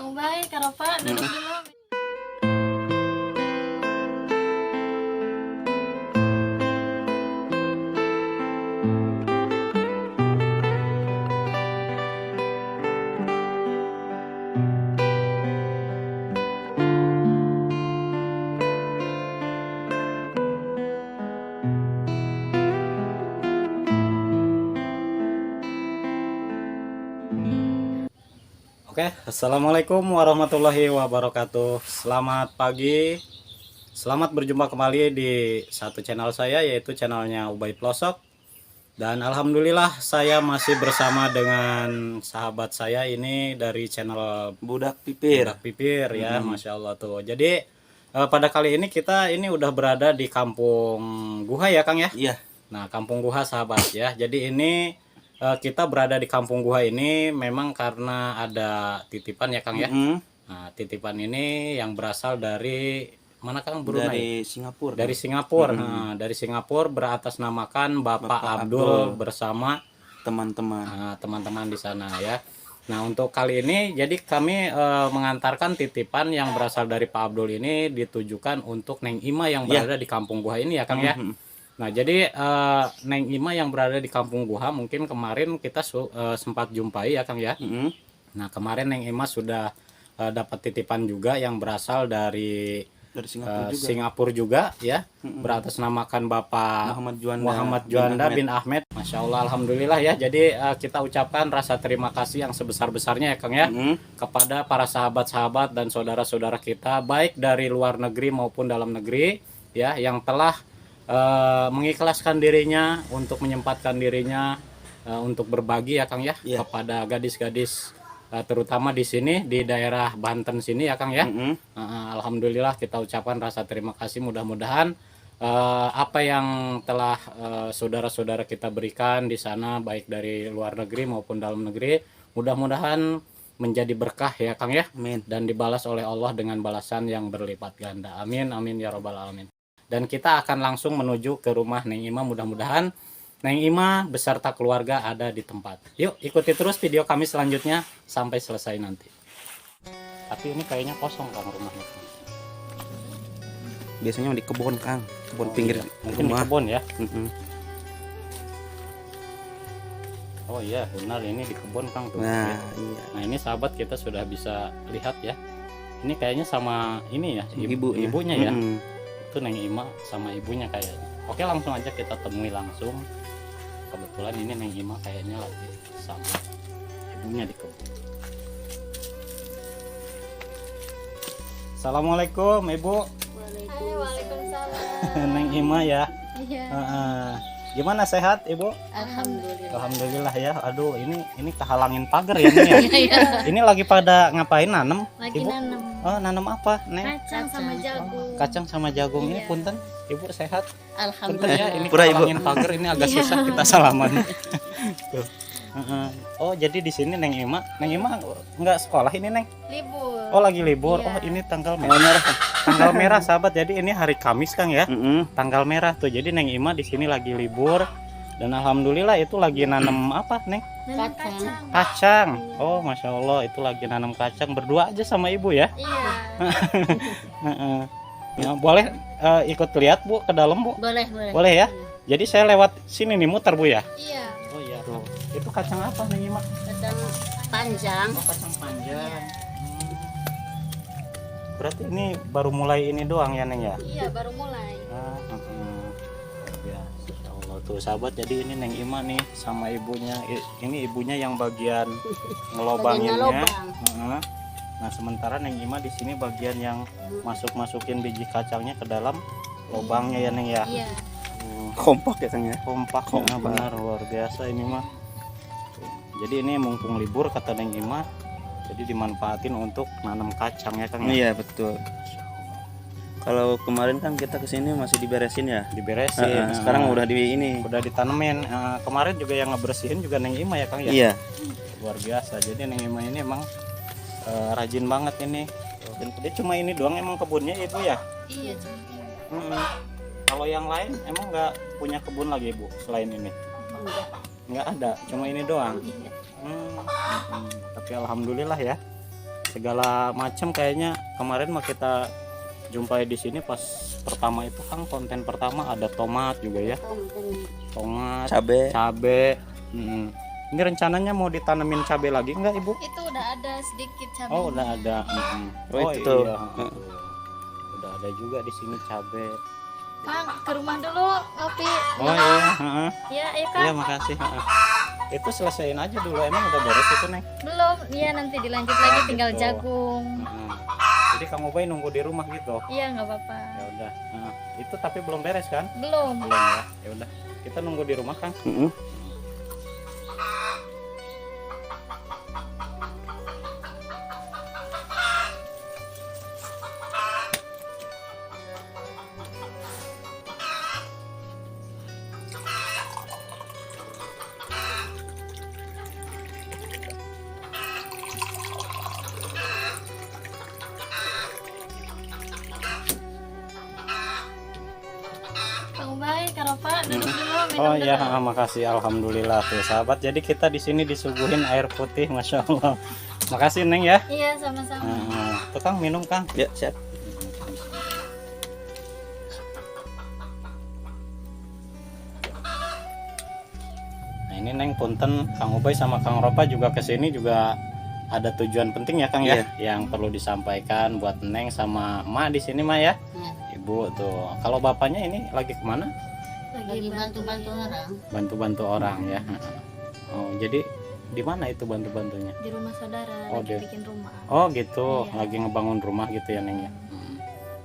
Ubay, Karopa, duduk dulu. Oke, assalamualaikum warahmatullahi wabarakatuh. Selamat pagi, selamat berjumpa kembali di satu channel saya, yaitu channelnya Ubay Plosok. Dan alhamdulillah saya masih bersama dengan sahabat saya ini dari channel Budak Pipir. Budak Pipir ya, Masya Allah tuh. Jadi pada kali ini kita ini udah berada di Kampung Guha ya Kang ya. Iya. Nah, Kampung Guha sahabat ya. Jadi ini kita berada di Kampung Guha ini memang karena ada titipan ya Kang ya. Nah, titipan ini yang berasal dari mana Kang? Brunei. Dari Singapura. Dari Singapura. Nah, dari Singapura beratasnamakan Bapak Abdul bersama teman-teman. teman-teman di sana ya. Nah, untuk kali ini jadi kami mengantarkan titipan yang berasal dari Pak Abdul ini ditujukan untuk Neng Ima yang berada di Kampung Guha ini ya Kang ya. Nah, jadi Neng Ima yang berada di Kampung Guha mungkin kemarin kita sempat jumpai ya Kang ya. Nah, kemarin Neng Ima sudah dapat titipan juga yang berasal dari Singapura juga ya. Beratasnamakan Bapak Muhammad Juanda bin Ahmed. Masya Allah, alhamdulillah ya. Jadi kita ucapkan rasa terima kasih yang sebesar-besarnya ya Kang ya kepada para sahabat-sahabat dan saudara-saudara kita baik dari luar negeri maupun dalam negeri ya yang telah mengikhlaskan dirinya untuk menyempatkan dirinya untuk berbagi ya Kang ya kepada gadis-gadis terutama di sini di daerah Banten sini ya Kang ya. Alhamdulillah kita ucapkan rasa terima kasih, mudah-mudahan apa yang telah saudara-saudara kita berikan di sana baik dari luar negeri maupun dalam negeri mudah-mudahan menjadi berkah ya Kang ya. Amin. Dan dibalas oleh Allah dengan balasan yang berlipat ganda. Amin amin ya robbal alamin. Dan kita akan langsung menuju ke rumah Neng Ima, mudah-mudahan Neng Ima beserta keluarga ada di tempat. Yuk ikuti terus video kami selanjutnya sampai selesai nanti. Tapi ini kayaknya kosong Kang rumahnya. Biasanya di kebun Kang, kebun pinggir mungkin rumah. di kebun ya. Oh iya benar, ini di kebun Kang tuh. Nah, iya. Nah ini sahabat kita sudah bisa lihat ya. Ini kayaknya sama ini ya ibunya ya. Itu Neng Ima sama ibunya kayaknya. Oke, langsung aja kita temui langsung. Kebetulan ini Neng Ima kayaknya lagi sama ibunya di kebun. Assalamualaikum Ibu. Waalaikumsalam. Neng Ima ya. Iya. Gimana sehat Ibu? Alhamdulillah. Alhamdulillah ya. Aduh ini kehalangin pagar ya nih ya. Ini lagi pada ngapain nanem? Lagi Ibu? nanam Oh nanam apa Neng? kacang sama jagung. Kacang sama jagung ini Iya. punten. Ibu sehat? Punten Alhamdulillah. ya. Ini Pura, Ibu. kehalangin pagar ini agak susah kita salaman. Tuh. Oh jadi di sini Neng Ima nggak sekolah ini Neng? Libur. Oh lagi libur. Iya. Oh ini tanggal merah. Tanggal merah sahabat. Jadi ini hari Kamis Kang ya. Tanggal merah tuh. Jadi Neng Ima di sini lagi libur dan alhamdulillah itu lagi nanam apa Neng? Nanam kacang. Kacang. Oh masya Allah itu lagi nanam kacang berdua aja sama ibu ya. Iya. Ya, boleh ikut lihat Bu ke dalam Bu? Boleh, boleh. Boleh ya. Jadi saya lewat sini nih muter Bu ya. Iya. Oh iya tuh. Itu kacang apa Neng Ima? Kacang panjang. Oh kacang panjang. Berarti ini baru mulai ini doang ya Neng ya? Iya, baru mulai. Ya, insya Allah tuh sahabat. Jadi ini Neng Ima nih sama ibunya. Ini ibunya yang bagian ngelobanginnya. lobang. Nah sementara Neng Ima di sini bagian yang masukin biji kacangnya ke dalam lobangnya ya Neng ya. Iya. Kompak ya Kang ya. Kompak. Nah, benar luar biasa ini mah. Jadi ini mumpung libur kata Neng Ima. Jadi dimanfaatin untuk nanam kacang ya Kang ya. Iya betul. Kalau kemarin kan kita kesini masih diberesin ya. Diberesin. Sekarang udah udah ditanemin. Kemarin juga yang ngebersihin juga Neng Ima ya Kang ya. Iya. Luar biasa. Jadi Neng Ima ini emang rajin banget ini. Dan dia cuma ini doang emang kebunnya itu ya. Iya, cuma Kalau yang lain emang nggak punya kebun lagi Bu selain ini? Nggak ada, cuma ini doang. Tapi alhamdulillah ya. segala macam kayaknya kemarin mah kita jumpai di sini pas pertama itu Kang, konten pertama ada tomat juga ya, tomat, cabe. Ini rencananya mau ditanamin cabe lagi enggak Ibu? Itu udah ada sedikit cabai. Oh udah ada. Oh, itu tuh. Iya. Udah ada juga di sini cabe. Kang, ke rumah dulu ngopi. Oh iya. Ya, ayo Kang. Iya makasih. Itu selesaiin aja dulu, emang udah beres itu Neng? Belum, iya nanti dilanjut lagi tinggal gitu. jagung. Jadi Kang Ubay nunggu di rumah gitu. Iya, nggak apa-apa. Ya udah. Itu tapi belum beres kan? Belum. Belum ya. Ya udah. Kita nunggu di rumah Kang. Kang Ubay, Karopa, duduk dulu minum Oh dulu. ya, makasih, alhamdulillah tuh sahabat. Jadi kita di sini disuguhin air putih, masya Allah. Makasih Neng ya. Iya, sama-sama. Tuh Kang minum Kang. Ya, siap. Nah ini Neng punten, Kang Ubay sama Kang Ropa juga kesini juga ada tujuan penting ya Kang ya, yang perlu disampaikan buat Neng sama Ma di sini Ma ya. Ibu tuh. Kalau bapaknya ini lagi kemana? Lagi bantu-bantu orang. Bantu-bantu orang ya. Oh jadi di mana itu bantu-bantunya? Di rumah saudara, Oh, lagi deh. bikin rumah. Oh gitu, Iya. lagi ngebangun rumah gitu ya Neng ya.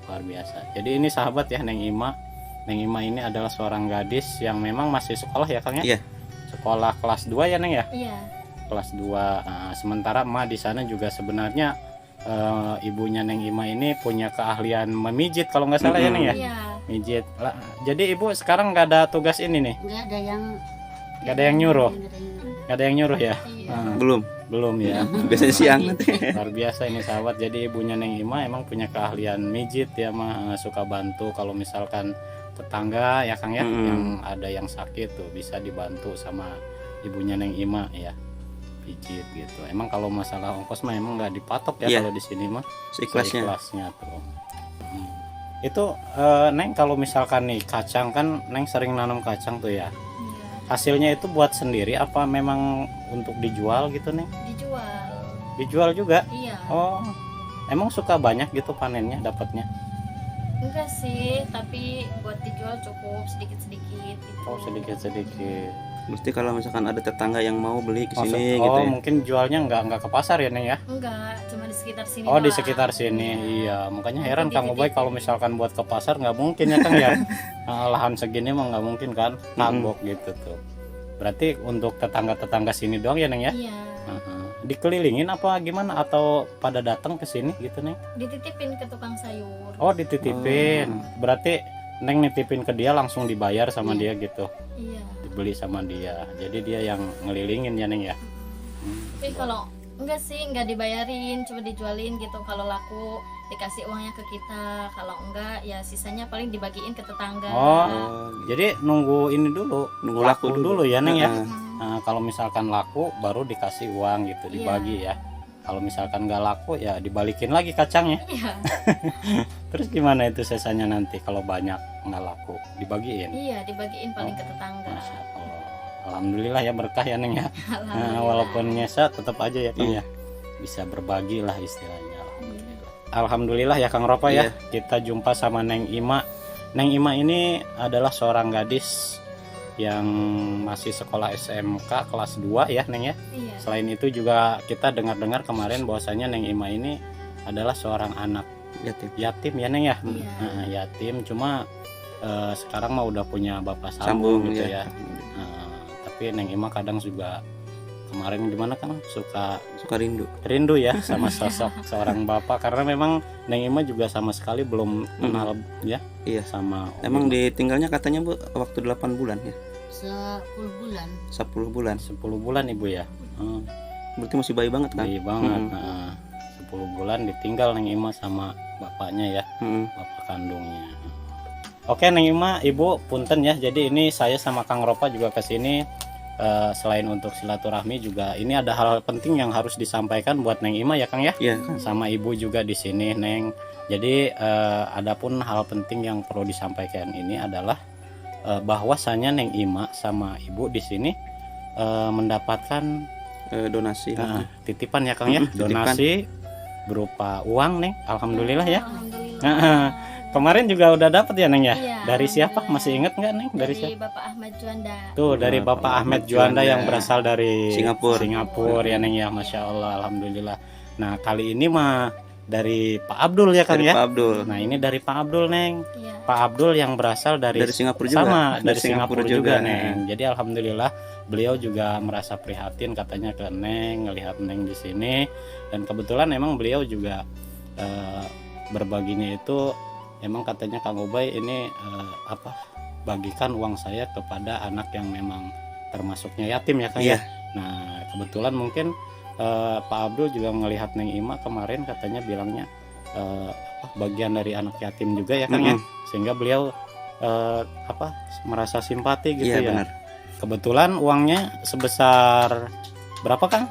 Luar biasa. Jadi ini sahabat ya Neng Ima. Neng Ima ini adalah seorang gadis yang memang masih sekolah ya Kang ya? Iya. Sekolah kelas 2 ya Neng ya? Iya. Kelas 2. Nah, sementara Ma di sana juga sebenarnya ibunya Neng Ima ini punya keahlian memijit kalau nggak salah ya Neng ya? Iya. Mijit. Jadi Ibu sekarang nggak ada tugas ini nih? Nggak ada yang nyuruh? nggak ada yang nyuruh. Nggak ada yang nyuruh ya? Iya. Belum Ya. biasanya siang nanti. Luar biasa ini sahabat. Jadi ibunya Neng Ima emang punya keahlian mijit ya mah, suka bantu kalau misalkan tetangga ya Kang ya, yang ada yang sakit tuh bisa dibantu sama ibunya Neng Ima ya, pijit gitu. Emang kalau masalah ongkos mah emang nggak dipatok ya kalau di sini mah, seikhlasnya tuh. Itu Neng kalau misalkan nih kacang kan Neng sering nanam kacang tuh ya. Iya. Hasilnya itu buat sendiri apa memang untuk dijual gitu Neng? Dijual. Dijual juga? Iya. Oh, emang suka banyak gitu panennya dapatnya? Enggak sih, tapi buat dijual cukup sedikit-sedikit gitu. Oh, sedikit-sedikit. Mesti kalau misalkan ada tetangga yang mau beli ke sini Oh, gitu ya. mungkin jualnya nggak ke pasar ya Neng ya? Enggak, cuma di sekitar sini Oh, di doang. sekitar sini. Iya, makanya heran Kang Ubay dititipin. kalau misalkan buat ke pasar nggak mungkin ya Kang ya. Lahan segini mah nggak mungkin kan, kagok gitu tuh. Berarti untuk tetangga-tetangga sini doang ya Neng ya? Iya. Dikelilingin apa gimana atau pada datang ke sini gitu Neng? Dititipin ke tukang sayur. Oh, dititipin. Berarti Neng nitipin ke dia langsung dibayar sama dia gitu. Iya. Dibeli sama dia. Jadi dia yang ngelilingin ya Neng ya. Tapi kalau enggak sih, enggak dibayarin, cuma dijualin gitu. Kalau laku dikasih uangnya ke kita, kalau enggak ya sisanya paling dibagiin ke tetangga. Oh, gitu. jadi nunggu ini dulu, Nunggu laku dulu ya Neng ya. Heeh. Nah, kalau misalkan laku baru dikasih uang gitu, dibagi ya. Kalau misalkan nggak laku ya dibalikin lagi kacangnya. Iya. Terus gimana itu sisanya nanti kalau banyak nggak laku dibagiin? Iya, dibagiin paling ke tetangga. Masya Allah. Alhamdulillah ya berkah ya Neng ya. Nah, Alhamdulillah. walaupun nyesa tetap aja ya Kang ya. Bisa berbagi lah istilahnya. Alhamdulillah. Alhamdulillah ya Kang Ropa ya. Kita jumpa sama Neng Ima. Neng Ima ini adalah seorang gadis yang masih sekolah SMK kelas 2 ya Neng ya. Iya. Selain itu juga kita dengar-dengar kemarin bahwasanya Neng Ima ini adalah seorang anak yatim ya Neng ya. Iya. Nah, yatim cuma sekarang mah udah punya bapak sambung gitu ya. Tapi Neng Ima kadang juga kemarin gimana kan suka rindu ya sama sosok seorang bapak, karena memang Neng Ima juga sama sekali belum kenal ya. Iya. Sama Emang ditinggalnya katanya Bu waktu 8 bulan ya. 10 bulan. 10 bulan. 10 bulan Ibu ya. Berarti masih bayi banget kan? Bayi banget. 10 bulan ditinggal Neng Ima sama bapaknya ya, bapak kandungnya. Oke Neng Ima, Ibu punten ya. Jadi ini saya sama Kang Ropa juga kesini selain untuk silaturahmi juga ini ada hal penting yang harus disampaikan buat Neng Ima ya Kang ya. Iya. Sama Ibu juga di sini Neng. Jadi adapun hal penting yang perlu disampaikan ini adalah bahwasanya Neng Ima sama Ibu di sini mendapatkan Donasi. titipan ya Kang ya. Titipan. Donasi berupa uang Neng. Alhamdulillah ya. Alhamdulillah. Kemarin juga udah dapat ya Neng ya. Iya, Dari siapa? alhamdulillah. Masih ingat nggak Neng? Dari siapa? Bapak Ahmad Juanda. Tuh dari Bapak Ahmad Juanda yang berasal dari Singapura. ya Neng ya. Masya Allah, alhamdulillah. Nah kali ini mah dari Pak Abdul ya Kang Dari ya. Pak Abdul. Nah ini dari Pak Abdul Neng. Iya. Pak Abdul yang berasal dari Singapura juga. sama Dari dari Singapura Singapura juga juga, Neng. Jadi alhamdulillah beliau juga merasa prihatin katanya ke Neng, ngelihat Neng di sini, dan kebetulan emang beliau juga berbaginya itu emang katanya Kang Ubay ini bagikan uang saya kepada anak yang memang termasuknya yatim ya Kang Iya. ya. Nah kebetulan mungkin Pak Abdul juga ngelihat Neng Ima kemarin katanya bilangnya bagian dari anak yatim juga ya Kang ya, sehingga beliau merasa simpati gitu Iya, ya. benar. Kebetulan uangnya sebesar berapa Kang?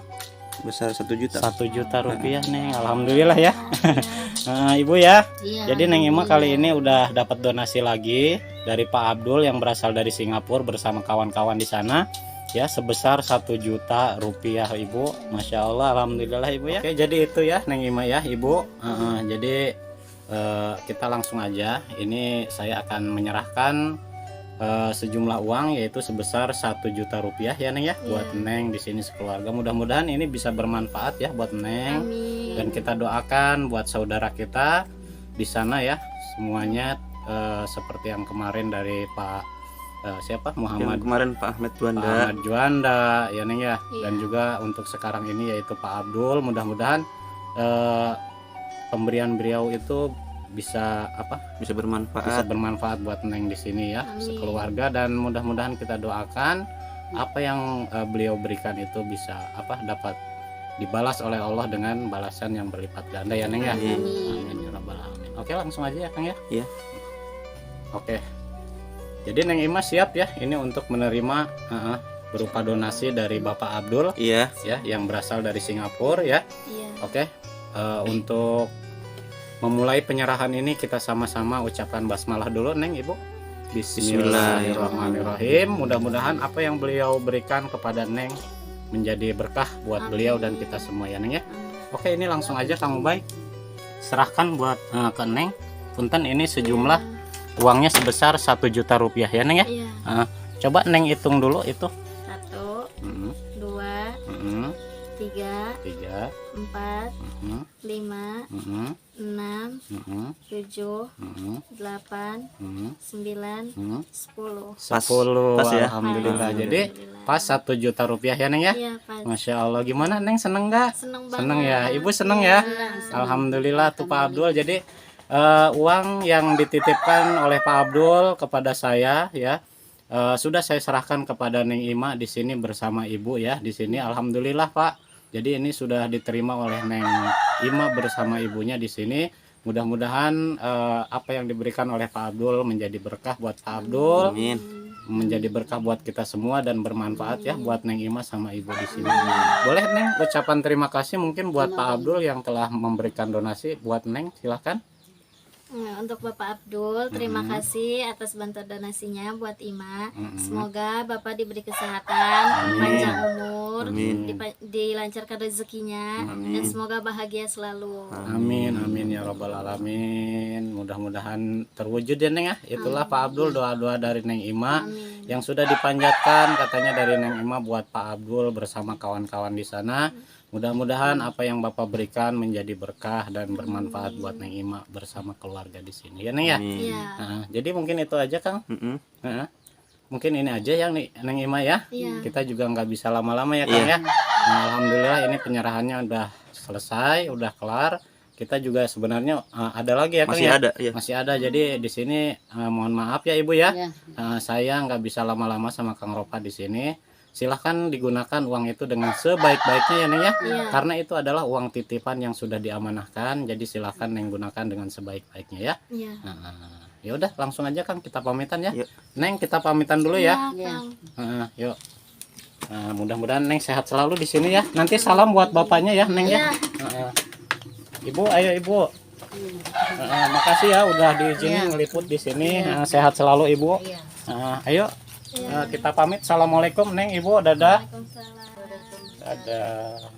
Besar 1 juta. 1 juta rupiah Neng. Alhamdulillah ya. Ibu ya. Iya, Jadi Neng Ima kali ini udah dapat donasi lagi dari Pak Abdul yang berasal dari Singapura bersama kawan-kawan di sana ya, sebesar 1 juta rupiah Ibu. Masya Allah, alhamdulillah Ibu ya. Oke, jadi itu ya Neng Ima ya Ibu. Jadi kita langsung aja. Ini saya akan menyerahkan sejumlah uang yaitu sebesar 1 juta rupiah ya Neng ya, buat Neng di sini sekeluarga. Mudah-mudahan ini bisa bermanfaat ya buat Neng. Amin. Dan kita doakan buat saudara kita di sana ya, semuanya seperti yang kemarin dari Pak siapa Muhammad Yang kemarin Pak Ahmad Juanda. Ahmad Juanda ya Neng ya. Iya. Dan juga untuk sekarang ini yaitu Pak Abdul, mudah-mudahan pemberian beliau itu bisa Bisa bisa bermanfaat. bermanfaat buat Neng di sini ya, Amin. sekeluarga, dan mudah-mudahan kita doakan apa yang beliau berikan itu bisa dapat dibalas oleh Allah dengan balasan yang berlipat ganda ya Neng ya. Amin. Amin ya rabbal alamin. Oke, langsung aja ya Kang ya. Iya. Oke. Jadi Neng Ima siap ya ini untuk menerima berupa donasi dari Bapak Abdul Iya. ya yang berasal dari Singapura ya. Iya. Oke. Untuk memulai penyerahan ini kita sama-sama ucapkan basmalah dulu Neng Ibu. Bismillahirrahmanirrahim. Mudah-mudahan apa yang beliau berikan kepada Neng menjadi berkah buat beliau dan kita semua ya Neng ya. Oke, ini langsung aja Kang Ubay serahkan buat ke Neng. Punten ini sejumlah uangnya sebesar 1 juta rupiah ya Neng ya. Iya. Coba Neng hitung dulu itu. 1, Mm, 2, mm, 3, 3, 4, mm, 5, mm, 6, mm, 7, mm, 8, mm, 9, mm. 10. 10 Pas ya. alhamdulillah. Jadi Alhamdulillah. pas 1 juta rupiah ya Neng ya. Iya, Pak. Masya Allah, gimana Neng, seneng nggak? Seneng banget. Seneng ya, Ibu seneng ya. Alhamdulillah tuh Pak Abdul. Jadi uang yang dititipkan oleh Pak Abdul kepada saya ya, sudah saya serahkan kepada Neng Ima di sini bersama Ibu ya di sini. Alhamdulillah Pak. Jadi ini sudah diterima oleh Neng Ima bersama ibunya di sini. Mudah-mudahan apa yang diberikan oleh Pak Abdul menjadi berkah buat Pak Abdul, Amin. menjadi berkah buat kita semua dan bermanfaat ya buat Neng Ima sama Ibu di sini. Boleh Neng ucapan terima kasih mungkin buat Pak Abdul yang telah memberikan donasi buat Neng, silahkan. Nah, untuk Bapak Abdul, terima kasih atas bantuan donasinya buat Ima. Semoga Bapak diberi kesehatan, panjang umur, Amin. dilancarkan rezekinya, dan semoga bahagia selalu. Amin amin ya robbal alamin. Mudah-mudahan terwujud ya Neng ya. Itulah Pak Abdul, doa-doa dari Neng Ima Amin. yang sudah dipanjatkan katanya dari Neng Ima buat Pak Abdul bersama kawan-kawan di sana. Mudah-mudahan apa yang Bapak berikan menjadi berkah dan bermanfaat buat Neng Ima bersama keluarga di sini ya Neng ya. Amin. Iya. Nah, jadi mungkin itu aja Kang. Mm-mm. Nah, mungkin ini aja yang Neng Ima ya. Iya. Kita juga nggak bisa lama-lama ya Kang ya. Nah, alhamdulillah ini penyerahannya udah selesai, udah kelar. Kita juga sebenarnya ada lagi ya Kang Masih ya. ada ya. Masih ada. Jadi di sini mohon maaf ya Ibu ya. Saya nggak bisa lama-lama sama Kang Ropa di sini. Silahkan digunakan uang itu dengan sebaik-baiknya ya Neng ya. Iya. Karena itu adalah uang titipan yang sudah diamanahkan. Jadi silahkan Neng gunakan dengan sebaik-baiknya ya. Iya. Nah, ya udah langsung aja Kang kita pamitan ya. Yuk. Neng kita pamitan dulu ya. Iya, Kang. Yuk. Nah, mudah-mudahan Neng sehat selalu di sini ya. Nanti salam buat bapaknya ya, Neng ya. Iya. Heeh. Ibu, ayo Ibu. Makasih ya udah diizinin ngeliput di sini. Sehat selalu Ibu. Iya. Ayo kita pamit. Assalamualaikum Neng, Ibu. Dadah. Waalaikumsalam. Dadah.